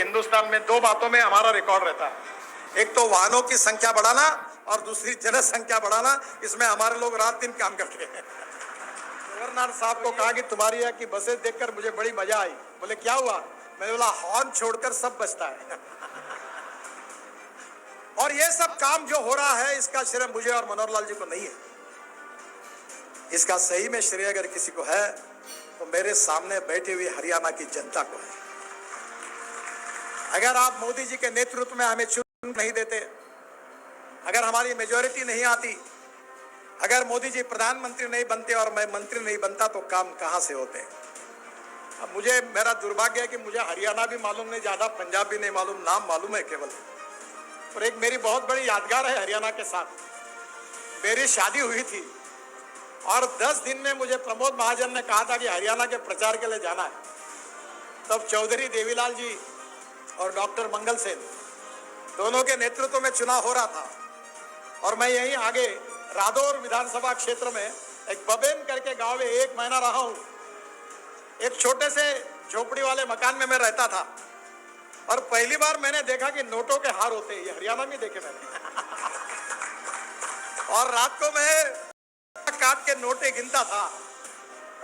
हिंदुस्तान में दो बातों में हमारा रिकॉर्ड रहता है, एक तो वाहनों की संख्या बढ़ाना और दूसरी जनसंख्या बढ़ाना। इसमें हमारे लोग रात दिन काम करते हैं। गवर्नर साहब को कहा कि तुम्हारी यहाँ की बसें देखकर मुझे बड़ी मजा आई। बोले क्या हुआ? मैंने बोला हॉर्न छोड़कर सब बचता है। और ये सब काम जो हो रहा है इसका श्रेय मुझे और मनोहर लाल जी को नहीं है। इसका सही में श्रेय अगर किसी को है तो मेरे सामने बैठे हुए हरियाणा की जनता को है। अगर आप मोदी जी के नेतृत्व में हमें चुन नहीं देते, अगर हमारी मेजॉरिटी नहीं आती, अगर मोदी जी प्रधानमंत्री नहीं बनते और मैं मंत्री नहीं बनता तो काम कहां से होते। अब मुझे, मेरा दुर्भाग्य है कि मुझे हरियाणा भी मालूम नहीं, ज्यादा पंजाब भी नहीं मालूम, नाम मालूम है केवल। और एक मेरी बहुत बड़ी यादगार है हरियाणा के साथ। मेरी शादी हुई थी और 10 दिन में मुझे प्रमोद महाजन ने कहा था कि हरियाणा के प्रचार के लिए जाना है। तब चौधरी देवीलाल जी और डॉक्टर मंगल सेन दोनों के नेतृत्व में चुनाव हो रहा था और मैं यहीं आगे रादौर विधानसभा क्षेत्र में एक बबेन करके गांव में 1 महीना रहा हूं। एक छोटे से झोपड़ी वाले मकान में मैं रहता था और पहली बार मैंने देखा कि नोटों के हार होते हैं। ये हरियाणा में देखे मैंने। और रात को मैं काट के नोटे गिनता था।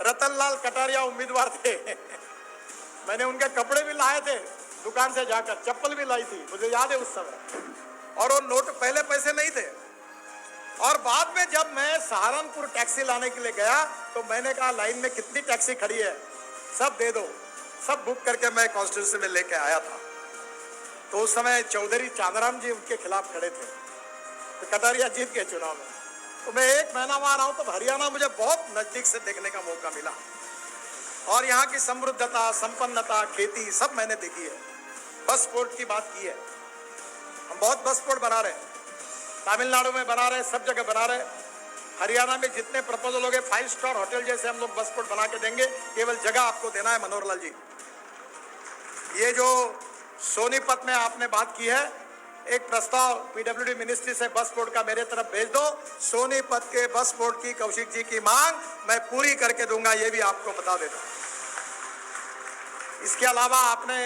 रतनलाल कटारिया उम्मीदवार थे। मैंने उनके कपड़े भी लाए थे दुकान से जाकर, चप्पल भी लाई थी, मुझे याद है उस समय। और वो नोट पहले पैसे नहीं थे। और बाद में जब मैं सहारनपुर टैक्सी लाने के लिए गया तो मैंने कहा लाइन में कितनी टैक्सी खड़ी है, सब दे दो। सब बुक करके मैं कॉन्स्टिट्यूंसी में लेके आया था। तो उस समय चौधरी चांदराम जी उनके खिलाफ खड़े थे तो कटारिया जीत गए चुनाव में। तो मैं 1 महीना वहां रहा हूं तो हरियाणा मुझे बहुत नजदीक से देखने का मौका मिला और यहाँ की समृद्धता, संपन्नता, खेती सब मैंने देखी है। बस पोर्ट की बात की है, हम बहुत बस पोर्ट बना रहे हैं, तमिलनाडु में बना रहे, सब जगह बना रहे। हरियाणा में जितने प्रपोजल हो गए 5 स्टार होटल जैसे हम लोग बस पोर्ट बना के देंगे, केवल जगह आपको देना है। मनोहर लाल जी, ये जो सोनीपत में आपने बात की है, एक प्रस्ताव पीडब्ल्यूडी मिनिस्ट्री से बस पोर्ट का मेरे तरफ भेज दो। सोनीपत के बस पोर्ट की कौशिक जी की मांग मैं पूरी करके दूंगा, ये भी आपको बता देता हूं। इसके अलावा आपने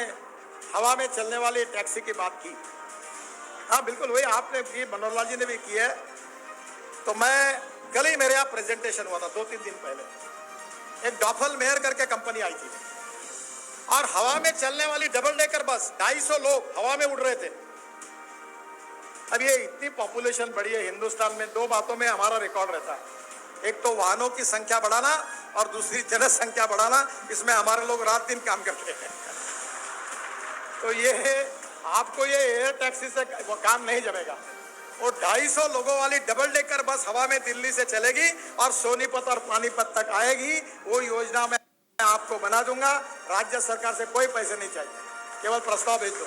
हवा में चलने वाली टैक्सी की बात की। हाँ बिल्कुल वही आपने की, मनोहर लाल जी ने भी की है। तो मैं कल ही मेरे यहाँ प्रेजेंटेशन हुआ था 2-3 दिन पहले। एक डॉफल मेयर करके कंपनी आई थी और हवा में चलने वाली डबल डेकर बस 250 लोग हवा में उड़ रहे थे। अब ये इतनी पॉपुलेशन बढ़ी है हिंदुस्तान में, 2 बातों में हमारा रिकॉर्ड रहता है, एक तो वाहनों की संख्या बढ़ाना और दूसरी जनसंख्या बढ़ाना। इसमें हमारे लोग रात दिन काम करते हैं। तो ये आपको ये एयर टैक्सी से काम नहीं जमेगा। वो 250 लोगों वाली डबल डेकर बस हवा में दिल्ली से चलेगी और सोनीपत और पानीपत तक आएगी। वो योजना मैं आपको बना दूंगा। राज्य सरकार से कोई पैसे नहीं चाहिए, केवल प्रस्ताव भेज दो।